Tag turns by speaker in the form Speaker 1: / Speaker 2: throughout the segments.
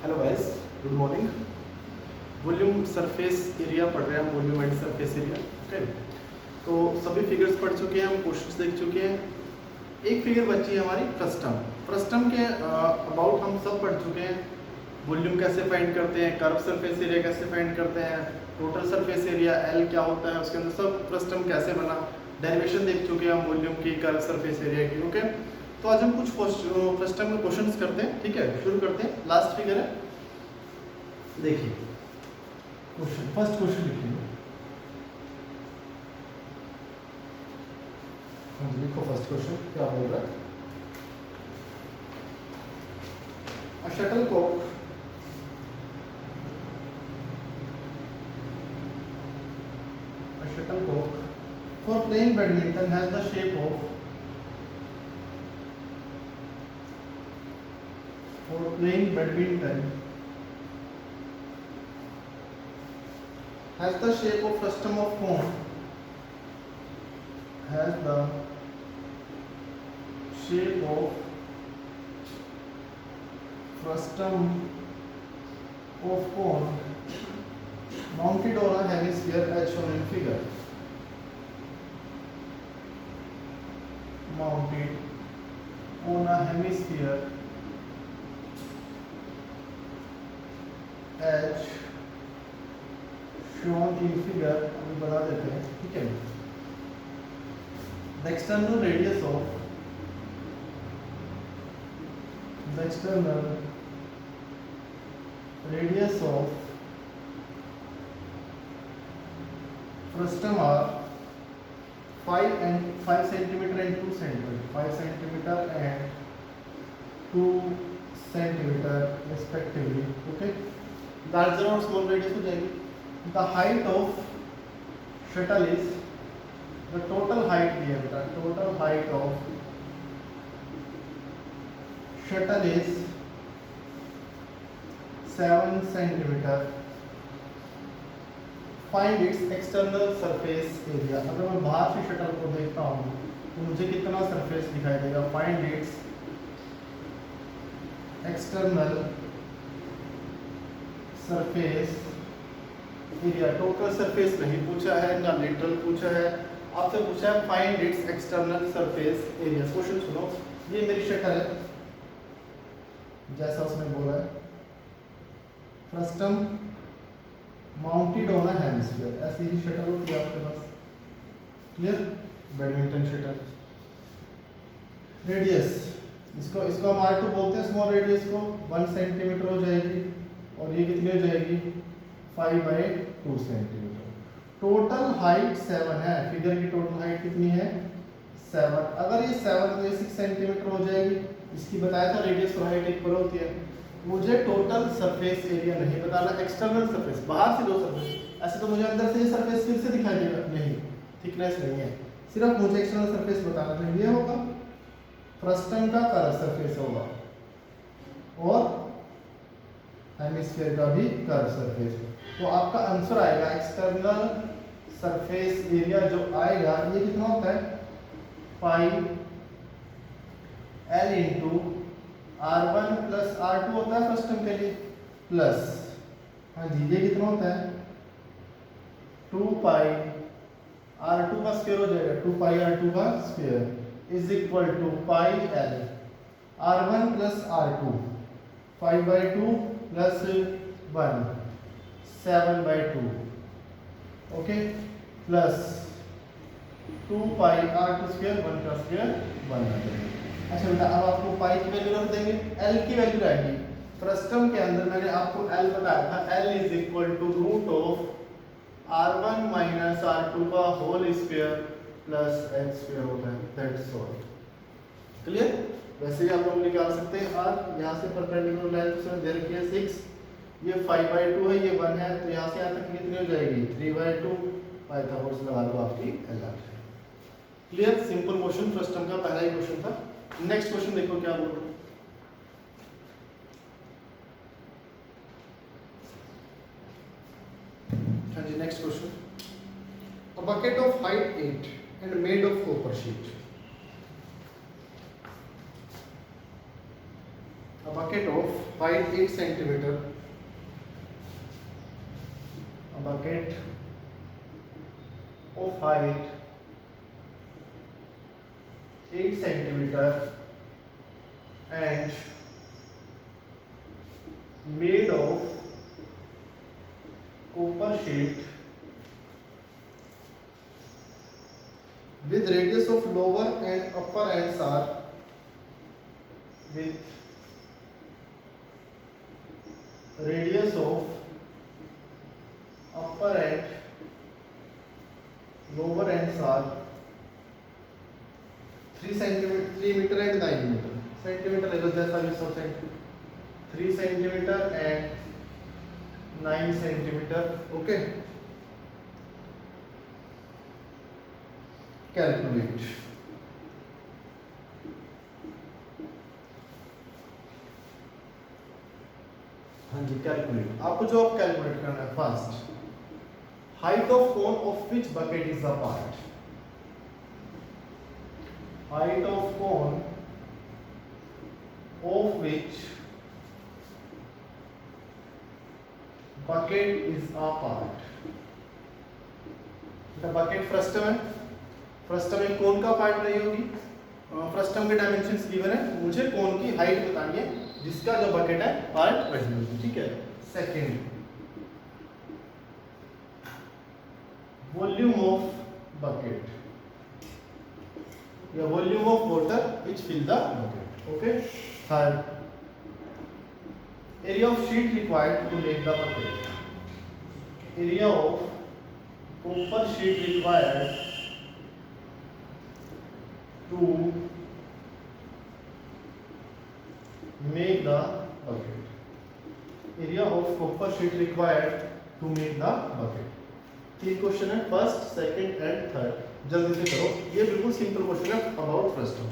Speaker 1: Hello guys, good morning. Volume surface area पढ़ रहे हैं हम, volume and surface area. Okay, तो सभी फिगर्स पढ़ चुके हैं हम, क्वेश्चंस देख चुके हैं। एक फिगर बची है हमारी फ्रस्टम। फ्रस्टम के अबाउट हम सब पढ़ चुके हैं। वॉल्यूम कैसे फाइंड करते हैं, कर्व सरफेस एरिया कैसे फाइंड करते हैं, टोटल सरफेस एरिया एल क्या होता है, उसके अंदर सब फ्रस्टम कैसे बना, डेरिवेशन देख चुके हैं हम वॉल्यूम की, कर्व सरफेस एरिया की। ओके, तो आज हम कुछ फ्रस्टम के क्वेश्चंस करते हैं। ठीक है, शुरू करते हैं। लास्ट फिगर है, देखिए क्वेश्चन, फर्स्ट क्वेश्चन लिखिए। हाँ जी, लिखो फर्स्ट क्वेश्चन क्या बोल रहा है। A shuttlecock for playing badminton has the shape of, for playing badminton has the shape of frustum of cone, has the shape of frustum of cone mounted on a hemisphere as shown in figure. Mounted on a hemisphere as shown in figure, अभी बता देते हैं। ठीक है, the external radius of frustum are 5 centimeter and 2 centimeter, 5 centimeter and 2 centimeter respectively. Okay, larger और small radius हो जाएगी। The height of shuttle is, the total height दिया बेटा, total height of shuttle is 7 centimeter. Find its external surface area. अगर मैं बाहर से shuttle को देखता हूँ तो मुझे कितना सरफेस दिखाई देगा। Find its external surface area. Total surface नहीं पूछा है, ना लेटरल पूछा है, आपसे पूछा है find its external surface area. Question सुनो, ये मेरी शटल है जैसा उसने बोला है, frustum mounted on a hemisphere, ऐसी ही शटल होती है आपके पास। Clear, badminton shuttle. रेडियस, इसको हम R2 बोलते हैं, स्मॉल रेडियस को 1 सेंटीमीटर हो जाएगी, और ये कितनी हो जाएगी 5/2 सेंटीमीटर। टोटल हाइट 7 है, फिगर की टोटल हाइट कितनी है 7। अगर ये 7 तो ये 6 सेंटीमीटर हो जाएगी। इसकी बताया था रेडियस और हाइट इक्वल होती है। मुझे टोटल सरफेस एरिया नहीं बताना, एक्सटर्नल सरफेस, बाहर से दो सरफेस। ऐसे तो मुझे अंदर से ये सरफेस फिर से दिखाई देगा, नहीं, थिकनेस नहीं है, सिर्फ मुझे एक्सटर्नल सरफेस बताना है। ये होगा फ्रस्टम का कर्व सरफेस होगा, और हेमिस्फीयर का भी कर्व सरफेस। तो आपका आंसर आएगा एक्सटर्नल सरफेस एरिया जो आएगा, ये कितना होता है पाई L into R1 plus R2 होता है फ्रस्टम के लिए, प्लस, हाँ जी, ये कितना होता है 2 पाई R2 का स्क्वायर हो जाएगा, 2 पाई R2 का square is equal to pi L R1 plus R2, 5/2 plus 1 7/2, okay, plus 2 pi R2 square 1 का स्क्वायर 1 आ जाएगा। अच्छा बेटा, अब आपको पाई की वैल्यू रख देंगे, L की वैल्यू रहेगी। फ्रस्टम के अंदर मैंने आपको L बताया था, L is equal to root of R1 minus R2 का whole square plus H square होता है, दैट्स ऑल। क्लियर, वैसे ही आप लोग निकाल सकते हैं। R यहाँ से परपेंडिकुलर लाइन से दे रखी है 6, ये 5/2 है, ये 1 है, तो यहाँ से यहाँ तक कितनी हो जाएगी 3/2, पाइथागोरस लगा लो, आपकी L आ जाएगी। क्लियर, सिंपल क्वेश्चन, फ्रस्टम का पहला ही क्वेश्चन था। नेक्स्ट क्वेश्चन देखो क्या बोल रहा है। हाँ जी, next question. A bucket of height 8 and made of copper sheet. bucket of height 8 centimeter, a bucket of height 8 centimeter and made of copper sheet with radius of lower and upper ends are with radius of upper and lower ends are 3 centimeter, 3 meter and 9 meter. Centimeter ले लो जैसा भी सब centimetre, 3 centimeter and 9 centimeter. Okay. Calculate. हाँ जी calculate. आपको जो आप calculate करना है first height of cone of which bucket is the part. Height of cone of which bucket is a part. The bucket frustum है. फ्रस्टम में कोन का part नहीं होगी. फ्रस्टम के डायमेंशंस गिवन है, मुझे कोन की हाइट बतानी है जिसका जो बकेट है पार्ट वही होगी. ठीक है. सेकंड वॉल्यूम ऑफ बकेट या volume of water which fill the bucket. Okay. Third, area of sheet required to make the bucket. Area of copper sheet required to make the bucket. Area of copper sheet required to make the bucket. तीन question है, first second and third. जल्दी से करो, ये बिल्कुल simple question है about frustum.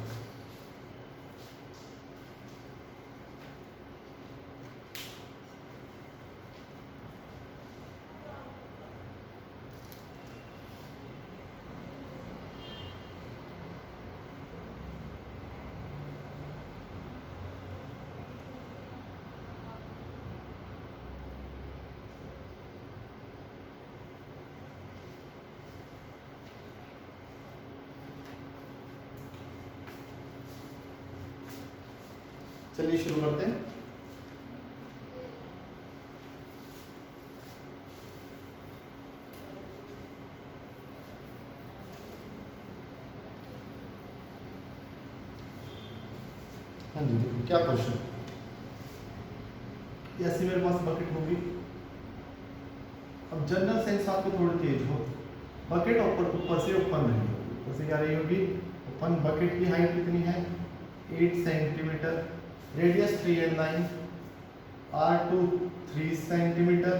Speaker 1: चलिए शुरू करते हैं. हाँ जी देखो क्या क्वेश्चन. ऐसी मेरे पास बकेट होगी. अब जनरल सेंस आपको थोड़ी तेज हो. बकेट ऊपर से ओपन नहीं होगी. ऊपर से क्या रही होगी? ओपन. बकेट की हाइट कितनी है? 8 centimetre. Radius 3 and 9, R2 3 centimetre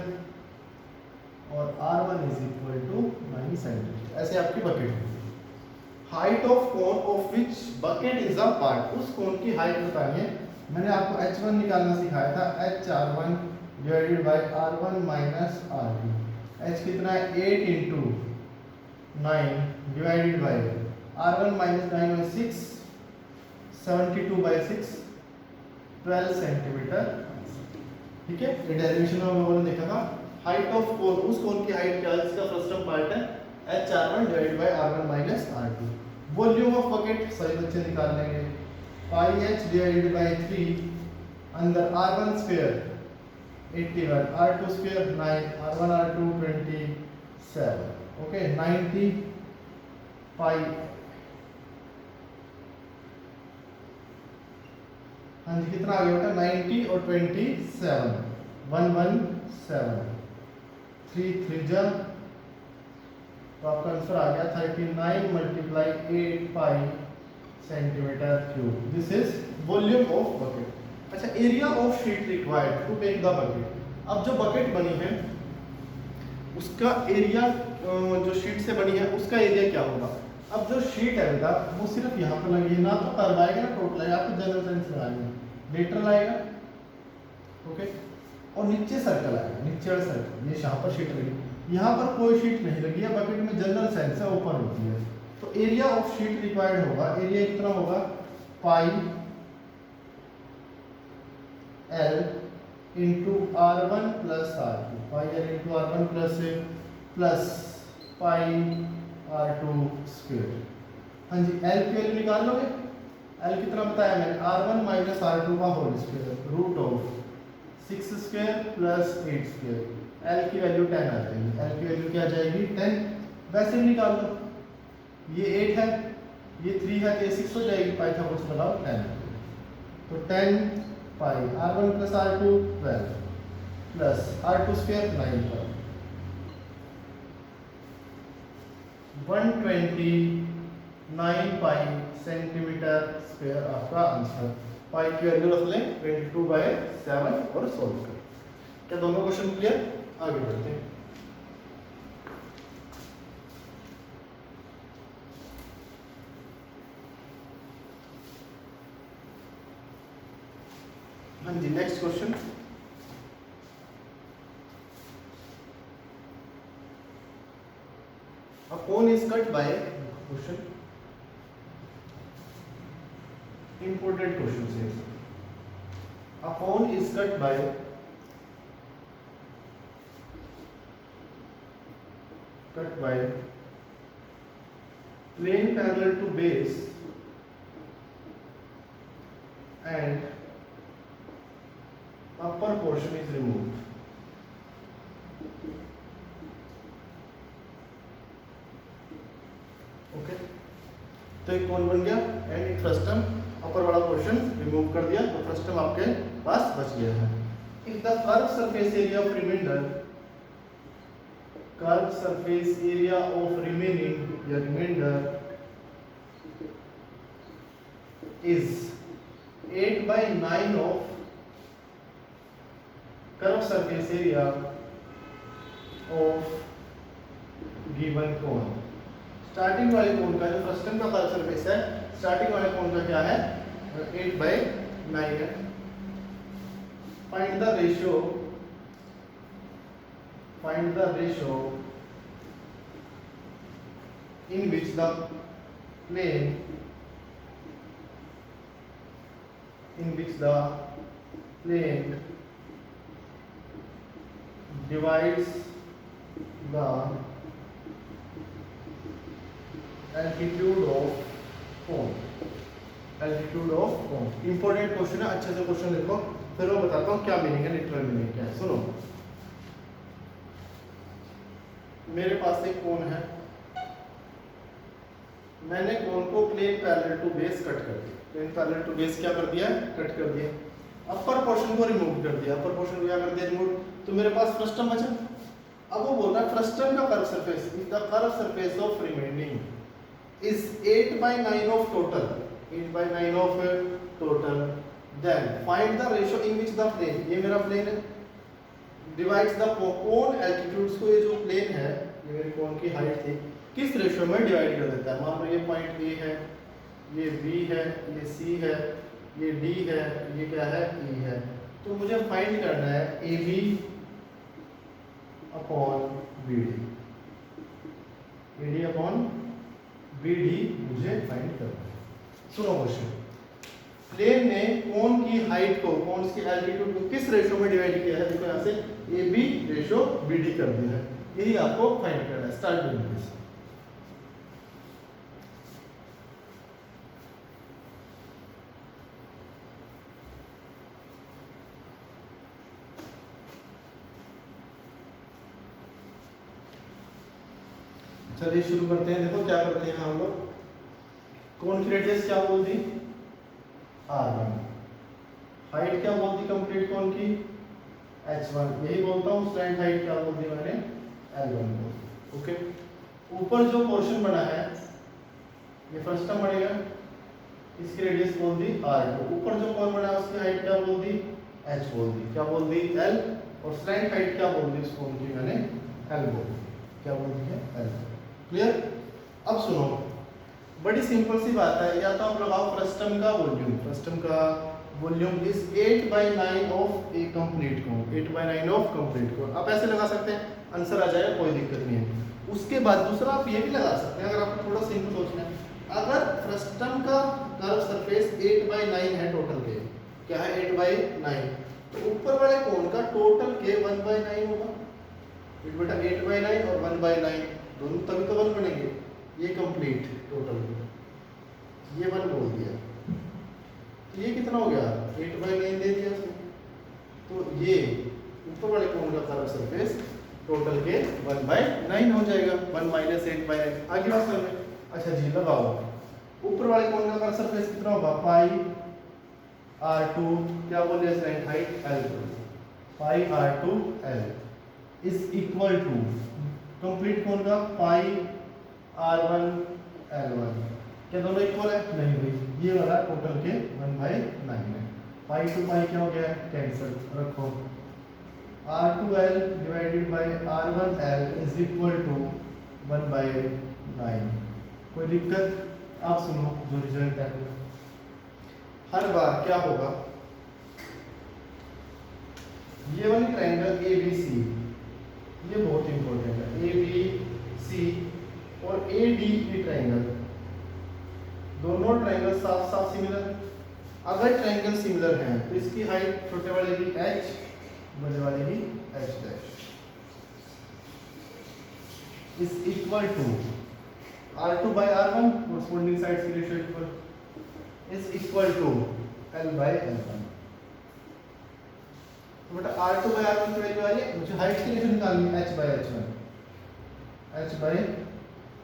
Speaker 1: और R1 is equal to 9 centimetre. ऐसे आपकी बकेट होगी. Height of cone of which bucket is a part. उस कोन की हाइट बतानी है. मैंने आपको H1 निकालना सिखाया था. HR1 divided by R1 minus R2. H कितना है? 8 into 9 divided by R1 minus 9 by 6, 72 by 6, 12 centimetre. ठीक है. ये डेरिवेशन में हम लोगों ने देखा था. हाइट ऑफ कोन, उस कोन की हाइट क्या है जिसका फ्रस्टम पार्ट है HR1 divided by R1 minus R2. Volume of bucket सभी बच्चे निकाल लेंगे. पाई h डिवाइडेड बाय 3 अंदर R1 square 81, R2 square 9, R1 R2 27. Okay 90 पाई. हाँ जी कितना आ गया बेटा? 90 और 27 117. 3 3 जा तो आपका आंसर आ गया 39 multiply 8 pi centimetre cube. This is volume of bucket. अच्छा, area of sheet required to make the bucket. अब जो बकेट बनी है उसका एरिया, जो शीट से बनी है उसका एरिया क्या होगा? अब जो शीट है बेटा वो सिर्फ यहाँ पर लगी है. ना तो कर्व आएगा ना टोटल आएगा. आपको जनरल सेंस में आएगा. लेटरल आएगा. ओके. और नीचे सर्कल आएगा. नीचे वाला सर्कल. ये यहाँ पर शीट लगी. यहाँ पर कोई शीट नहीं लगी है. बकेट में जनरल सेंस है, ओपन होती है. तो एरिया ऑफ शीट रिक्वायर्ड होगा. एरिया कितना होगा? Pi L into R1 plus R2, pi L into R1 plus pi R2 square. हाँ जी, एल की वैल्यू निकाल लोगे। एल कितना बताया मैंने, R1 माइनस R2 का whole square root of 6 square plus 8 square. L की वैल्यू 10 आ जाएगी। एल की वैल्यू क्या आ जाएगी, 10। वैसे भी निकाल दो, ये 8 है, ये 3 है, तो ये 6 हो जाएगी। पाइथागोरस लगाओ 10, तो 10 पाई R1 plus R2 12 plus R2 square 9 पर 129 पाई सेंटीमीटर स्क्वायर आपका आंसर। पाई की वैल्यू रख लें 22/7 और सॉल्व करें। क्या दोनों क्वेश्चन क्लियर? आगे बढ़ते हैं। हाँ जी, next question. A cone is cut by question, important question says a cone is cut by plane parallel to base and upper portion is removed. Okay, तो एक कोन बन गया एंड एक फ्रस्टम, अपर वाला पोर्शन रिमूव कर दिया, तो फ्रस्टम आपके पास बच गया है। If the curve surface area of reminder, curve surface area of remaining या reminder is 8/9 of curve surface area of given cone. Starting वाले कोन का जो फ्रस्टम का कर्व सरफेस है, स्टार्टिंग वाले कोन का क्या है, 8/9 है। Find the ratio in which the plane divides the altitude of cone। Important question है, अच्छे से क्वेश्चन लिखो, फिर मैं बताता हूँ क्या मीनिंग है, लिटरल मीनिंग क्या है। सुनो, मेरे पास एक कोन है, मैंने कोन को plane parallel to base cut कर दिया। प्लेन पैरेलल टू बेस क्या कर दिया, कट कर दिया। अपर पोर्शन को रिमूव कर दिया, अपर पोर्शन को क्या कर दिया, रिमूव। तो मेरे पास फ्रस्टम बचा। अब वो बोल रहा है फ्रस्टम का curve surface, if the curve surface of remaining is 8/9 of total, then find the ratio in which the plane, ये मेरा प्लेन है, divides the cone altitudes को, ये जो प्लेन है, ये मेरी कोन की हाइट थी, किस रेशियो में डिवाइड कर देता है। मान लो ये पॉइंट A है, ये B है, ये C है, ये D है, ये क्या है, E है। तो मुझे फाइंड करना है AB upon BD, AD upon BD मुझे फाइंड करना है। सुनो क्वेश्चन, प्लेन ने कोन की हाइट को, कोन की एल्टीट्यूड को किस रेशियो में डिवाइड किया है, देखो यहाँ से AB रेशियो BD कर दिया है, यही आपको फाइंड करना है। Start doing this. चलिए शुरू करते हैं। देखो क्या करते हैं हम लोग, कोन की रेडियस क्या बोल दी, R1, हाइट क्या बोल दी कंप्लीट कोन की, H1, यही बोलता हूँ। स्टैंड हाइट क्या बोल दी मैंने, L1 को। ओके, ऊपर जो पोर्शन बना है, ये फ्रस्टम बनेगा, इसकी रेडियस बोल दी R2। ऊपर जो कोन बना है उसकी हाइट क्या बोल दी, H बोल दी, क्या बोल दी, L। और स्लैंट हाइट क्या बोल दी उस कोन की मैंने, L बोल दी, क्या बोल दी है, L। क्लियर? अब सुनो, बड़ी सिंपल सी बात है, या तो आप लगाओ फ्रस्टम का वॉल्यूम, फ्रस्टम का volume is 8/9 of a complete cone, 8/9 of complete cone. आप ऐसे लगा सकते हैं, आंसर आ जाएगा, कोई दिक्कत नहीं है। उसके बाद दूसरा आप ये भी लगा सकते हैं, अगर आपको थोड़ा सिंपल सोचना है, अगर फ्रस्टम का कर्व सरफेस 8/9 है टोटल के, क्या है 8/9, तो ऊपर वाले कोण का टोटल के 1/9 होगा। फिर बेटा 8/9 और 1/9 दोनों तभी तो 1 बनेंगे। ये कंप्लीट टोटल ये 1 बोल दिया। तो ये कितना हो गया 8/9 दे दिया उसने। तो ये ऊपर वाले कोण का कर्व सरफेस टोटल के 1/9 हो जाएगा। 1 माइनस 8/9 आगे बात कर रहे। अच्छा जी लगाओ ऊपर वाले कोण का कर्व सरफेस कितना होगा पाई r2 क्या बोले sine height l2 pi r2 l is equal to complete कोण का पाई r1 l1 क्या दोनों इक्वल है नहीं भाई ये वाला टोटल के 1/9 है। पाई टू पाई क्या हो गया कैंसिल रखो r2l divided by r1l is equal to 1/9। कोई दिक्कत आप सुनो जो रिजल्ट है हर बार क्या होगा ये वाली ट्रायंगल ABC ये बहुत इंपॉर्टेंट है ABC और AD की ट्रायंगल दोनों ट्रायंगल साफ साफ सिमिलर है। अगर ट्रायंगल सिमिलर हैं तो इसकी हाइट छोटे वाले की h बड़े वाले की h dash is equal to r2 by r1 corresponding sides की ratio equal is equal to l by l1। तो बेटा r2 by r1 की वैल्यू आ रही है मुझे हाइट की रेशियो निकालनी है h by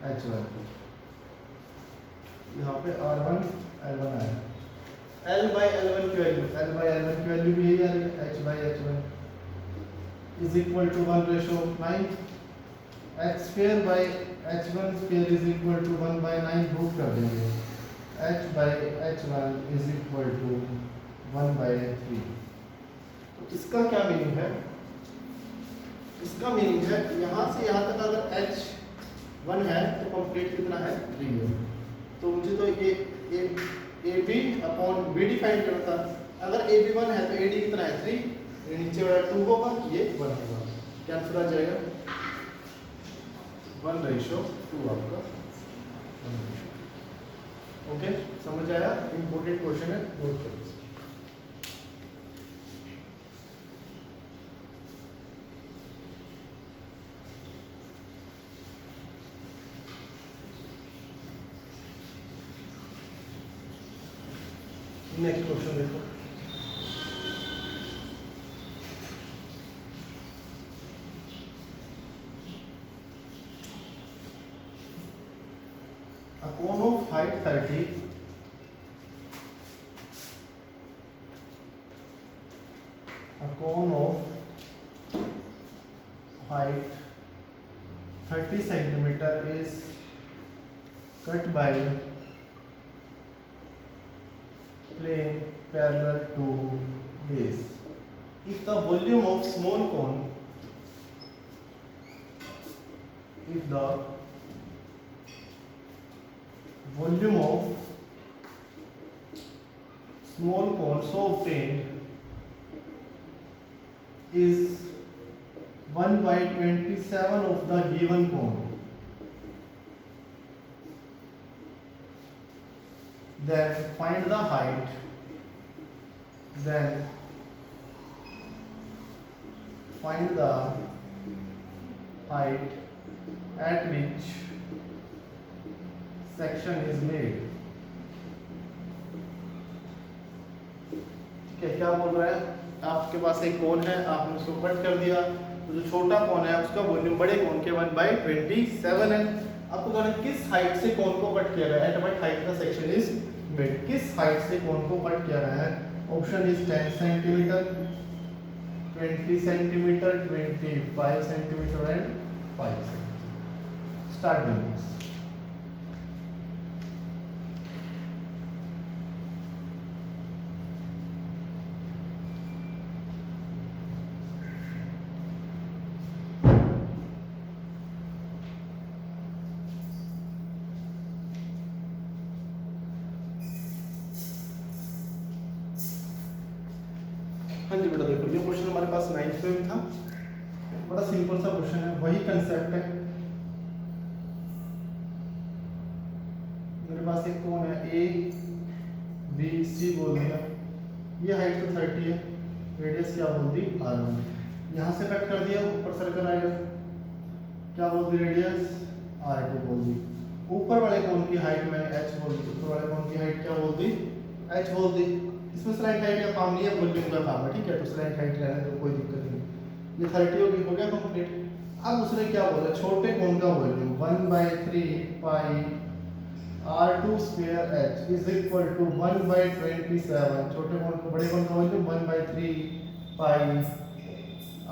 Speaker 1: h1 यहाँ पे r1 l1 आया l by l1 की वैल्यू भी यही आ रही है h by h1 is equal to 1:9 h square by h1 square is equal to 1/9 prove कर देंगे h by h1 is equal to 1/3। तो इसका क्या मीनिंग है इसका मीनिंग है यहाँ से यहाँ तक अगर h1 है तो कंप्लीट कितना है 3 है। तो मुझे तो ये AB अपॉन BD फाइंड करना था। अगर AB 1 है तो AD कितना है 3 ये नीचे वाला 2 होगा ये 1 होगा कैंसिल आ जाएगा 1:2 आपका। ओके समझ आया इंपॉर्टेंट क्वेश्चन है नोट करो। नेक्स्ट क्वेश्चन देखो a cone of height 30 a cone of height 30 centimeter is cut by plane parallel to base if the volume of small cone if the volume of small cone so obtained is 1/27 of the given cone then find the height at which section is made। ठीक है क्या बोल रहा है आपके पास एक cone है आपने उसको कट कर दिया तो जो छोटा कोन है उसका वॉल्यूम बड़े कोन के 1/27 है। आपको कहना है किस हाइट से कोन को कट किया गया है at what height the section is made किस हाइट से कोन को कट किया गया है। Option is 10 centimetre 20 centimetre 25 centimetre and 5 start doing. हाँ जी बेटा देखो ये क्वेश्चन हमारे पास 9th में भी था बड़ा सिंपल सा क्वेश्चन है वही कंसेप्ट है। मेरे पास एक कोण है A B C बोल दिया ये हाइट तो 30 है रेडियस क्या बोल दी R1, यहाँ से कट कर दिया, ऊपर सर्कल आएगा, क्या बोल दी रेडियस R2 बोल दी। ऊपर वाले कोन की हाइट मैंने h बोल दी, ऊपर वाले कोन की हाइट क्या बोल दी h बोल दी। इसमें स्लाइड हाइट का काम नहीं है, वॉल्यूम का काम है, ठीक है। तो स्लाइड हाइट रहने दो, कोई दिक्कत नहीं। ये 30 होगी, हो गया कंप्लीट। अब उसने क्या बोला, छोटे कोन का volume 1/3 pi R2 square h is equal to 1/27। छोटे कोन को बड़े कोन का वॉल्यूम 1/3 पाई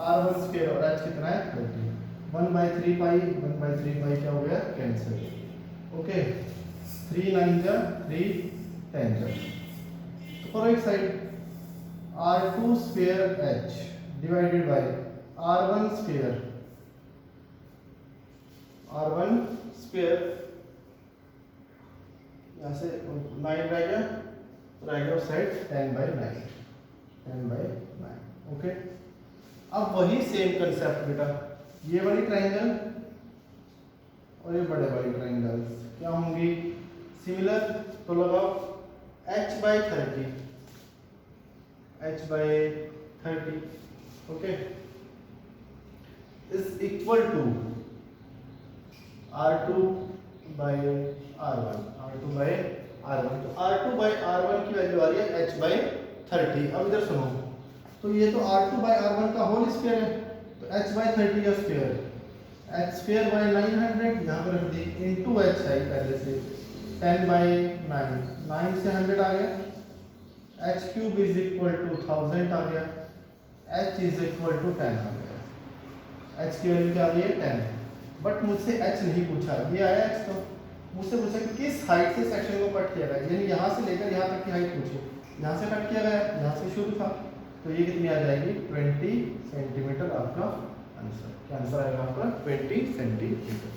Speaker 1: R1 स्क्वायर और h कितना है 30। 1/3 पाई 1/3 पाई क्या हो गया कैंसिल, ओके। 3 9 जा 3 10 जा। तो करो एक side, R2 square h divided by R1 square, R1 square यहाँ से 9 रह गया, रह गया साइड 10/9, 10/9, ओके। अब वही सेम कंसेप्ट बेटा, ये वाली ट्रायंगल और ये बड़े वाली ट्रायंगल क्या होंगी सिमिलर, तो लगाओ h/30, h/30, okay, is equal to R2/R1, R2/R1। तो R2/R1 की वैल्यू आ रही है h/30। अब इधर सुनो, तो ये तो R2/R1 का होल स्क्वायर है, तो h/30 का स्क्वायर, h स्क्वायर बाय 900 यहाँ पर रख दी, इनटू h है पहले से 10/9, 9 से 100 आ गया, h cube is equal to 1000 आ गया, h इज इक्वल टू 10 आ गया। h की वैल्यू क्या आ रही है 10। बट मुझसे h नहीं पूछा, ये आया h, तो मुझसे पूछा कि किस हाइट से सेक्शन को कट किया गया, यानी यहाँ से लेकर यहाँ तक की हाइट पूछी, यहाँ से कट किया गया, यहाँ से शुरू था, तो ये कितनी आ जाएगी 20 सेंटीमीटर आपका आंसर। क्या आंसर आएगा आपका 20 सेंटीमीटर।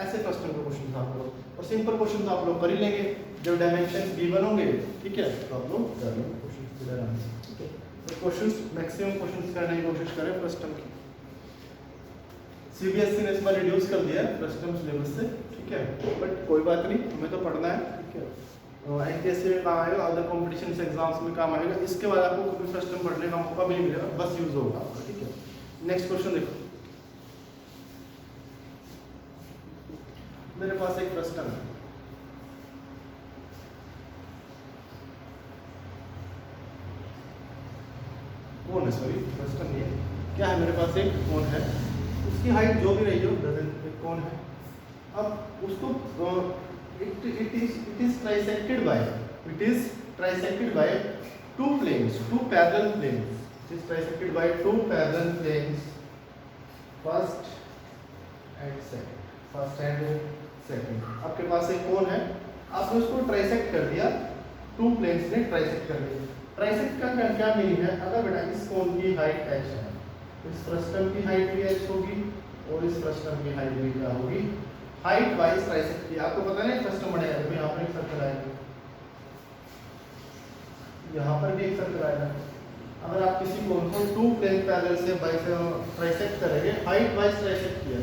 Speaker 1: ऐसे क्वेश्चन का क्वेश्चन आप लोग, और सिंपल क्वेश्चन तो आप लोग कर ही लेंगे जब डायमेंशन गिवन होंगे, ठीक है, तो आप लोग कर लेंगे क्वेश्चन बिना आंसर, ठीक है। तो क्वेश्चंस मैक्सिमम क्वेश्चंस करने की कोशिश करें फर्स्ट टर्म की। सीबीएसई ने इसमें रिड्यूस कर दिया है फर्स्ट टर्म सिलेबस से, ठीक है, बट कोई बात नहीं, हमें तो पढ़ना है, ठीक है। एनटीएससी में काम आएगा, अदर कॉम्पिटिशन एग्जाम्स में काम आएगा, इसके बाद आपको कभी फर्स्ट टर्म पढ़ने का मौका भी नहीं मिलेगा, बस यूज होगा आपका, ठीक है। नेक्स्ट क्वेश्चन देखो, मेरे पास एक फर्स्ट टर्म है, कौन है, सॉरी फर्स्ट टर्म नहीं है, क्या है, मेरे पास एक कौन है, उसकी हाइट जो भी रही हो डजंट कौन है। अब उसको it is trisected by two planes, two parallel planes, it is trisected by two parallel planes, first and second। आपके पास एक कोन है, आपने उसको ट्राइसेक्ट कर दिया, टू प्लेन्स ने ट्राइसेक्ट कर दिया। ट्राइसेक्ट का क्या मीनिंग है, अगर बेटा इस कोन की हाइट h है, तो इस फ्रस्टम की हाइट भी h होगी और इस फ्रस्टम की हाइट भी क्या होगी, हाइट वाइज ट्राइसेक्ट किया। आपको पता नहीं फ्रस्टम बनेगा, तो यहाँ पर एक सर्कल आएगा, यहाँ पर भी एक सर्कल आएगा। अगर आप किसी कोन को टू प्लेन पैरेलल से ट्राइसेक्ट करेंगे, हाइट वाइज ट्राइसेक्ट किया,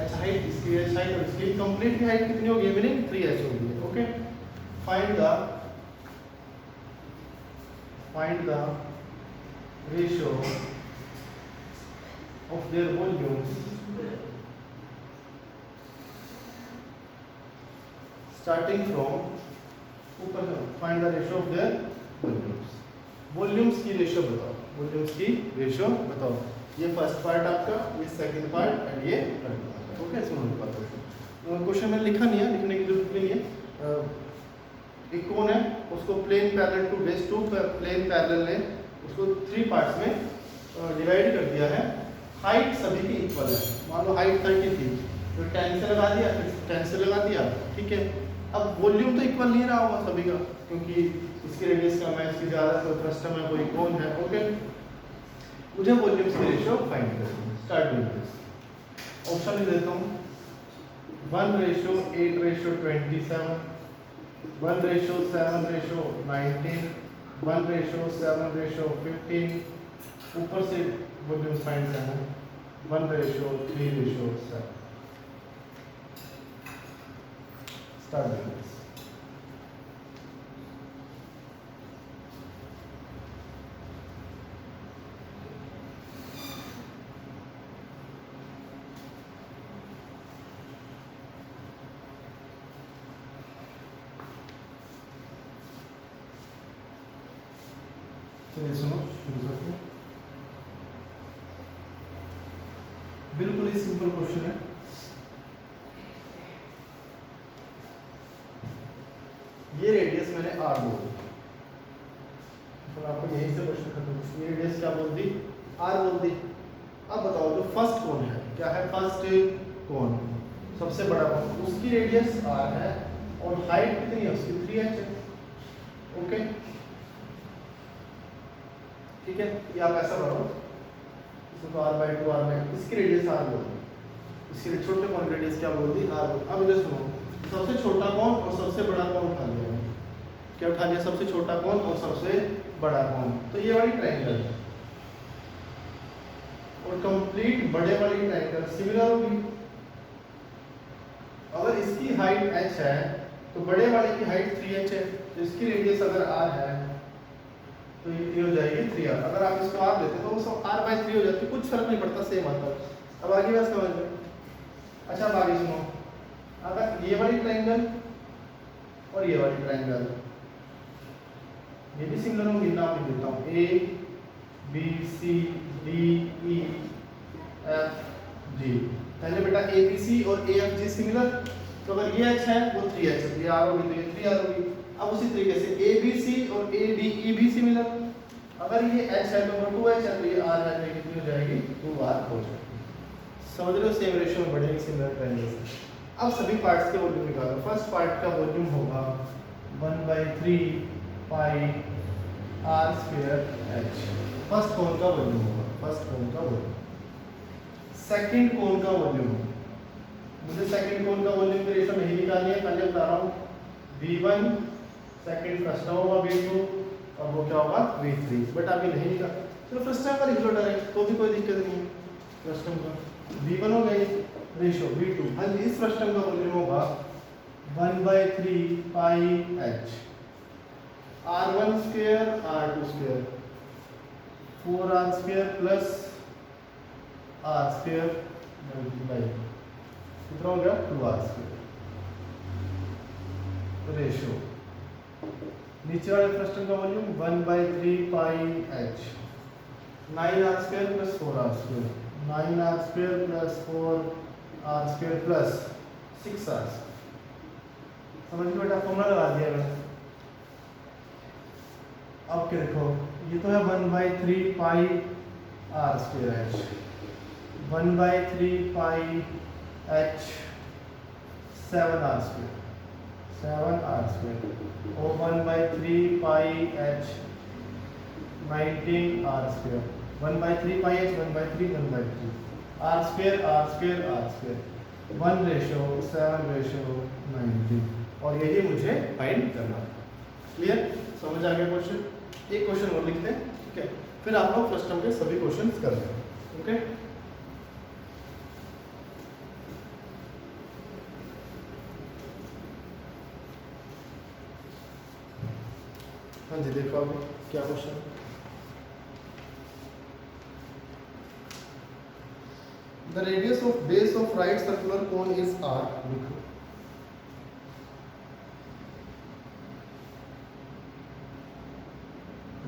Speaker 1: h हाइट इसकी h हाइट और इसकी कंप्लीट की हाइट कितनी होगी, मीनिंग 3h होगी, okay. Find the ratio of their volumes starting from ऊपर से, find the ratio of their volumes। Volumes की रेशियो बताओ, वॉल्यूम्स की रेशियो बताओ। ये फर्स्ट पार्ट आपका, ये सेकंड पार्ट एंड ये थर्ड पार्ट, ओके। सुनो क्वेश्चन में लिखा नहीं है, लिखने की जरूरत नहीं है। एक कोन है, उसको plane parallel to base, to plane parallel ने उसको 3 पार्ट्स में डिवाइड कर दिया है, हाइट सभी की इक्वल है। मान लो हाइट 30 थी, तो 10 से लगा दिया, फिर 10 से लगा दिया, ठीक है। अब वॉल्यूम तो इक्वल नहीं रहा होगा सभी का, क्योंकि इसकी रेडियस कम है, इसकी ज़्यादा, कोई फ्रस्टम है, कोई कोन है, ओके। मुझे वॉल्यूम्स की रेशियो फाइंड करनी है। स्टार्ट विद दिस, ऑप्शन लिख देता हूँ, 1:8:27, 1:7:19, 1:7:15, ऊपर से वॉल्यूम फाइंड करना है, 1:3:7। Start with this. चलिए सुनो शुरू करते हैं। बिल्कुल ही सिंपल क्वेश्चन है। ये रेडियस मैंने आर बोल दी, तो आपको यहीं से क्वेश्चन खत्म। ये रेडियस क्या बोल दी? आर बोल दी। अब बताओ जो फर्स्ट कोण है, क्या है? फर्स्ट कोण, सबसे बड़ा कोण, उसकी रेडियस आर है और हाइट कितनी है उसकी? 3h है। ओके ठीक है, ये आप ऐसा करो, इसको r/2 r/, इसकी रेडियस आर बोल दी, इसके छोटे कोण की रेडियस क्या बोल दी? आर। अब इधर सुनो, सबसे छोटा कोण और सबसे बड़ा कोण उठा लिया। क्या उठा लिया? सबसे छोटा कोण और सबसे बड़ा कोण। तो ये वाली ट्रायंगल और कंप्लीट बड़े वाली ट्रायंगल सिमिलर होगी। अगर इसकी हाइट h है तो बड़े वाले की हाइट 3h है, तो इसकी रेडियस अगर r है तो ये हो जाएगी 3r। अगर आप इसको r लेते तो वो r/3 हो जाती, कुछ फर्क नहीं पड़ता, सेम आता। अब आगे बात समझ लो। अच्छा अब आगे सुनो, अगर ये वाली ट्रायंगल और ये वाली ट्रायंगल ये भी सिमिलर होंगी, नाम लिख देता हूँ A B C D E F G। पहले बेटा A B C और A F G सिमिलर, तो अगर ये h है वो 3h है, ये r होगी तो ये 3r होगी। अब उसी तरीके से A B C और A D E भी सिमिलर, अगर ये h है तो वो 2h है, तो ये r है तो ये कितनी हो जाएगी? 2r हो जाएगी। समझ रहे हो? सेम रेशियो में बढ़ेगी सिमिलर ट्रायंगल्स। अब सभी पार्ट्स के वॉल्यूम निकालो। फर्स्ट पार्ट का वॉल्यूम होगा 1/3 पाई r² h, फर्स्ट कोण का वॉल्यूम होगा, फर्स्ट कोण का वॉल्यूम। सेकंड कोण का वॉल्यूम, मुझे सेकंड कोण का वॉल्यूम की रेशो नहीं निकालनी है, पहले बता रहा हूँ। v1 सेकंड फर्स्ट टर्म होगा, v2 और वो क्या होगा? v3। बट अभी नहीं निकाल, चलो फर्स्ट टर्म का लिख लो डायरेक्ट, तो भी कोई दिक्कत नहीं है। फर्स्ट टर्म का v1 हो गई, रेशो v2, हाँ इस फर्स्ट टर्म का वॉल्यूम होगा 1/3 पाई h, r1² r2² 4r² plus r² multiply कितना हो गया? 2r²। रेशो नीचे वाले फर्स्ट टर्म का वॉल्यूम 1/3 पाई h, 9r² plus 4r², 9r² plus 4r² plus 6r। समझ लो बेटा, फॉर्मूला लगा दिया मैंने। अब क्या देखो, ये तो है 1/3 पाई r² h, 1/3 पाई h 7r² 7r² और 1/3 पाई h 19r², 1/3 पाई h 1/3 1/3 r², 1/7/19, और यही मुझे फाइंड करना है। क्लियर? समझ आ गया क्वेश्चन? एक क्वेश्चन और लिखते हैं, ठीक है, फिर आप लोग फर्स्ट टर्म के सभी क्वेश्चंस कर लें। ओके हाँ जी, देखो अभी क्या question. The radius of base of right circular cone is r। लिखो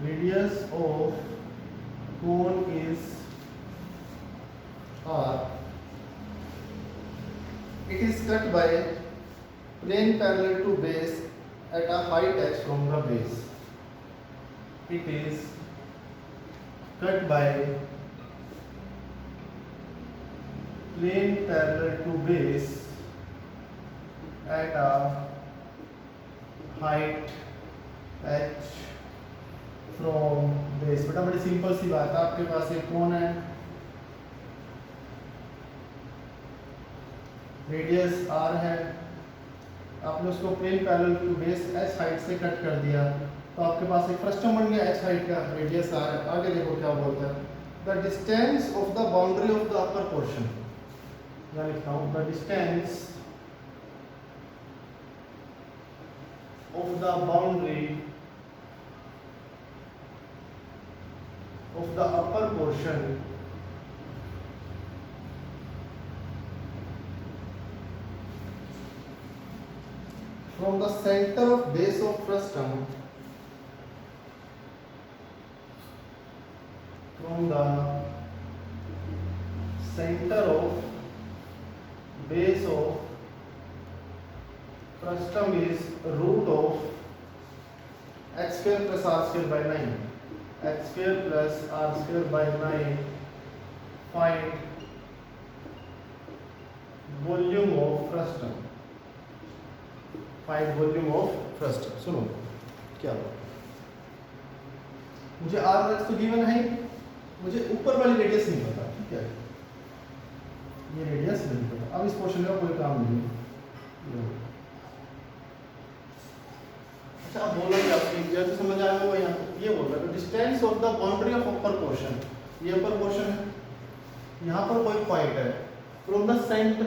Speaker 1: radius of cone is r. It is cut by plane parallel to base at a height h from the base. It is cut by plane parallel to base at a height h from base. बेटा बड़ी simple सी बात है, आपके पास एक कोण है, radius r है, आपने उसको plane parallel to base h height से कट कर दिया, तो आपके पास एक फर्स्ट टर्म बन गया h हाइट का, रेडियस r है। आगे देखो क्या बोलता है, the distance of the boundary of the upper portion, यहाँ लिखता हूँ the distance of the boundary of the upper portion from the center of base of frustum from the center of base of frustum is root of x square plus r square by 9. X square plus r square by 9. Find volume of frustum. Find volume of frustum. सुनो क्या हुआ, मुझे r x तो given है, मुझे ऊपर वाली radius नहीं पता, ठीक है, ये रेडियस नहीं पता। अब इस क्वेश्चन का कोई काम नहीं है। अच्छा, अब बोला क्या जैसे समझ आया होगा, यहाँ ये बोल रहा है distance of the boundary of upper portion, ये अपर पोर्शन है, यहाँ पर कोई पॉइंट है, from the centre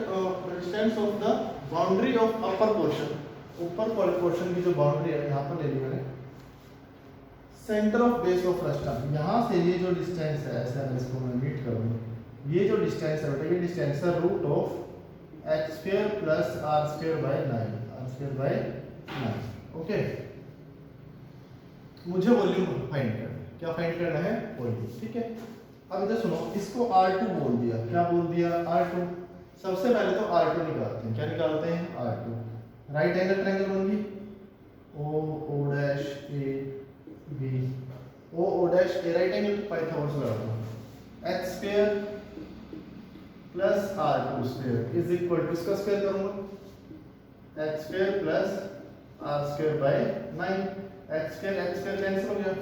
Speaker 1: distance of the boundary of upper portion, ऊपर पोर्शन की जो बाउंड्री है यहाँ पर ले ली मैंने, centre of base of frustum, यहाँ से ये जो डिस्टेंस है, ऐसा इसको मैं मीट करूँगा, ये जो डिस्टेंस है बेटा, ये डिस्टेंस है root of X square plus R square by 9, R square by 9। Okay, मुझे वॉल्यूम फाइंड करना है, क्या फाइंड करना है, वॉल्यूम, ठीक है। अब इधर सुनो, इसको R2 बोल दिया, क्या बोल दिया, R2। सबसे पहले तो R2 निकालते हैं, क्या निकालते हैं, R2। राइट एंगल ट्रायंगल बन गई, O dash A B, O dash A right angle, Pythagoras लगा दो, x square plus R2 square is equal to, इसका स्क्वायर करूंगा, x square plus r square by 9, x square cancel हो गया,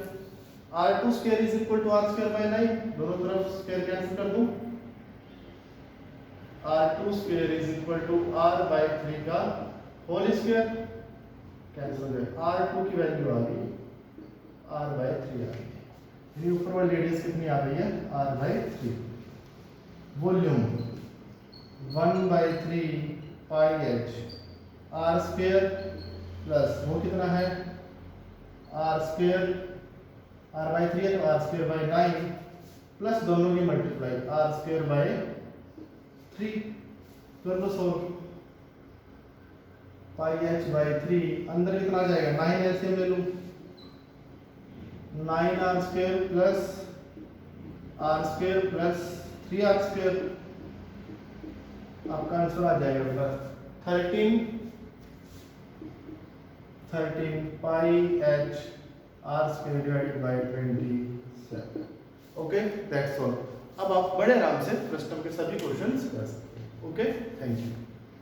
Speaker 1: r2 square is equal to r square by 9, दोनों तरफ square cancel कर दूं, r2 square is equal to r by 3 का whole square cancel हो गया, r2 की वैल्यू आ गई r बाय 3 आ गई, ये ऊपर वाली रेडियस कितनी आ गई है, r by 3। Volume 1 bye 3 pi h r square plus वो कितना है, आर स्क्वायर, आर बाई 3 है तो आर स्क्वायर बाई 9 प्लस दोनों की मल्टीप्लाई, आर स्क्वायर बाई 3 कर लो सोल्व, पाई एच बाई 3 अंदर कितना आ जाएगा, 9 एलसीएम ले लूं, 9 R square plus R square plus 3 R square, आपका आंसर आ जाएगा बेटा 13 pi H R square divided by 27। Okay, that's all. अब आप बड़े आराम से फ्रस्टम के सभी क्वेश्चंस कर सकते हैं। Okay, thank you.